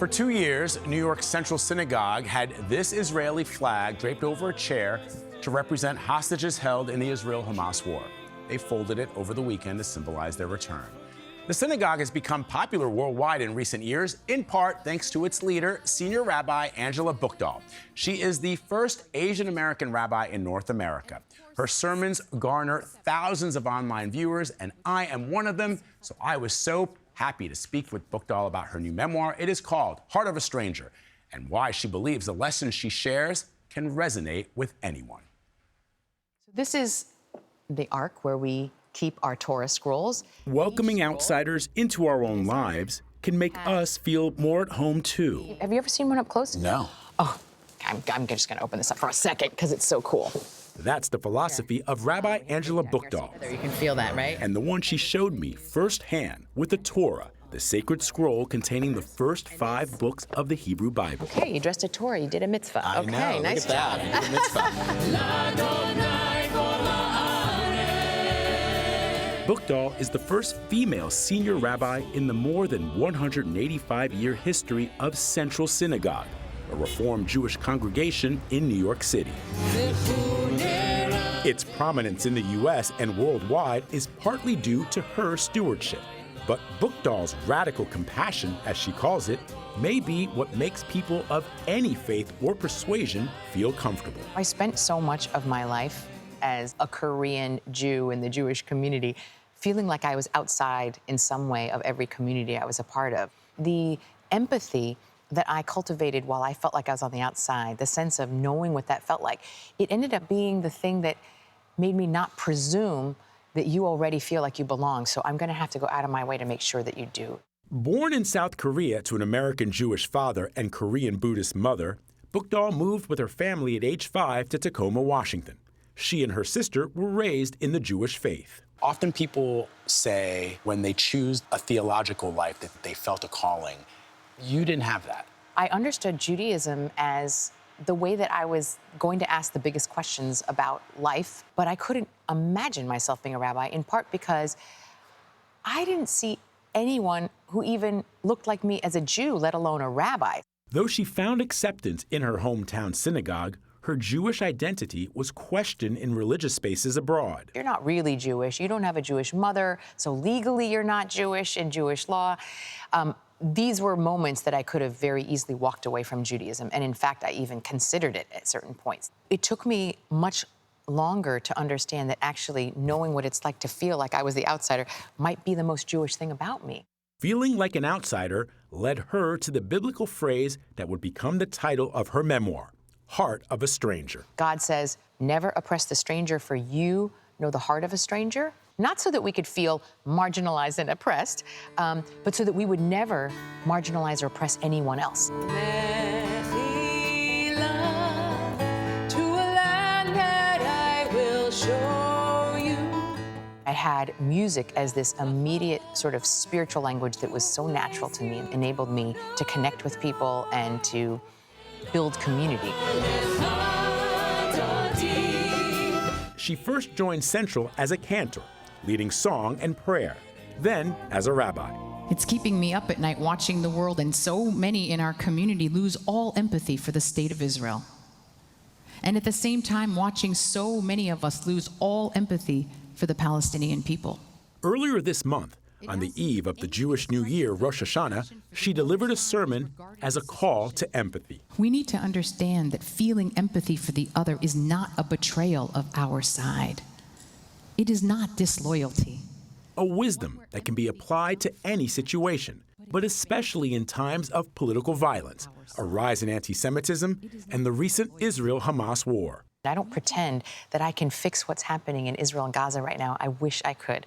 For 2 years, New York Central Synagogue had this Israeli flag draped over a chair to represent hostages held in the Israel-Hamas war. They folded it over the weekend to symbolize their return. The synagogue has become popular worldwide in recent years, in part thanks to its leader, Senior Rabbi Angela Buchdahl. She is the first Asian American rabbi in North America. Her sermons garner thousands of online viewers, and I am one of them, so I was so happy to speak with Buchdahl about her new memoir. It is called Heart of a Stranger, and why she believes the lessons she shares can resonate with anyone. This is the ark where we keep our Torah scrolls. Welcoming outsiders into our own lives can make us feel more at home, too. Have you ever seen one up close? No. Oh, I'm just going to open this up for a second because it's so cool. That's the philosophy of Rabbi Angela Buchdahl. You can feel that, right? And the one she showed me firsthand with the Torah, the sacred scroll containing the first 5 books of the Hebrew Bible. Okay, you dressed a Torah, you did a mitzvah. I Okay, know, nice look at job. that. You did a mitzvah. Buchdahl is the first female senior rabbi in the more than 185-year history of Central Synagogue, a Reformed Jewish congregation in New York City. Its prominence in the U.S. and worldwide is partly due to her stewardship. But Buchdahl's radical compassion, as she calls it, may be what makes people of any faith or persuasion feel comfortable. I spent so much of my life as a Korean Jew in the Jewish community, feeling like I was outside in some way of every community I was a part of. The empathy that I cultivated while I felt like I was on the outside, the sense of knowing what that felt like, it ended up being the thing that made me not presume that you already feel like you belong, so I'm gonna have to go out of my way to make sure that you do. Born in South Korea to an American Jewish father and Korean Buddhist mother, Buchdahl moved with her family at age 5 to Tacoma, Washington. She and her sister were raised in the Jewish faith. Often people say when they choose a theological life that they felt a calling. You didn't have that. I understood Judaism as the way that I was going to ask the biggest questions about life, but I couldn't imagine myself being a rabbi, in part because I didn't see anyone who even looked like me as a Jew, let alone a rabbi. Though she found acceptance in her hometown synagogue, her Jewish identity was questioned in religious spaces abroad. You're not really Jewish. You don't have a Jewish mother, so legally you're not Jewish in Jewish law. These were moments that I could have very easily walked away from Judaism, and in fact, I even considered it at certain points. It took me much longer to understand that actually knowing what it's like to feel like I was the outsider might be the most Jewish thing about me. Feeling like an outsider led her to the biblical phrase that would become the title of her memoir, Heart of a Stranger. God says, never oppress the stranger, for you know the heart of a stranger. Not so that we could feel marginalized and oppressed, but so that we would never marginalize or oppress anyone else. I had music as this immediate sort of spiritual language that was so natural to me and enabled me to connect with people and to build community. She first joined Central as a cantor, leading song and prayer, then as a rabbi. It's keeping me up at night watching the world and so many in our community lose all empathy for the state of Israel. And at the same time, watching so many of us lose all empathy for the Palestinian people. Earlier this month, on the eve of the Jewish New Year, Rosh Hashanah, she delivered a sermon as a call to empathy. We need to understand that feeling empathy for the other is not a betrayal of our side. It is not disloyalty. A wisdom that can be applied to any situation, but especially in times of political violence, a rise in anti-Semitism, and the recent Israel-Hamas war. I don't pretend that I can fix what's happening in Israel and Gaza right now. I wish I could.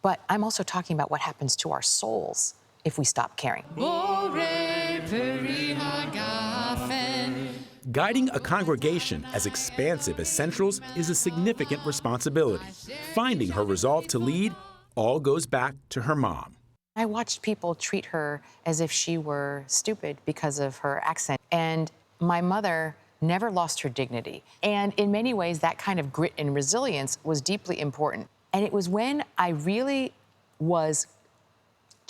But I'm also talking about what happens to our souls if we stop caring. Guiding a congregation as expansive as Central's is a significant responsibility. Finding her resolve to lead all goes back to her mom. I watched people treat her as if she were stupid because of her accent. And my mother never lost her dignity. And in many ways, that kind of grit and resilience was deeply important. And it was when I really was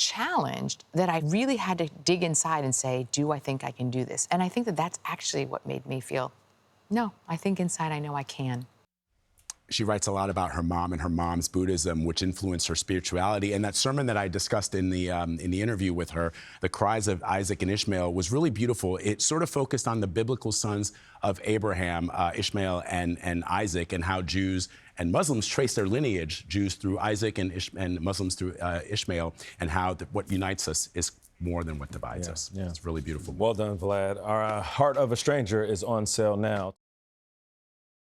challenged that I really had to dig inside and say, do I think I can do this? And I think that that's actually what made me feel, no, I think inside I know I can. She writes a lot about her mom and her mom's Buddhism, which influenced her spirituality. And that sermon that I discussed in the interview with her, The Cries of Isaac and Ishmael, was really beautiful. It sort of focused on the biblical sons of Abraham, Ishmael and Isaac, and how Jews and Muslims trace their lineage, Jews through Isaac and Muslims through Ishmael, and how what unites us is more than what divides us. Yeah. It's really beautiful. Well done, Vlad. Our Heart of a Stranger is on sale now.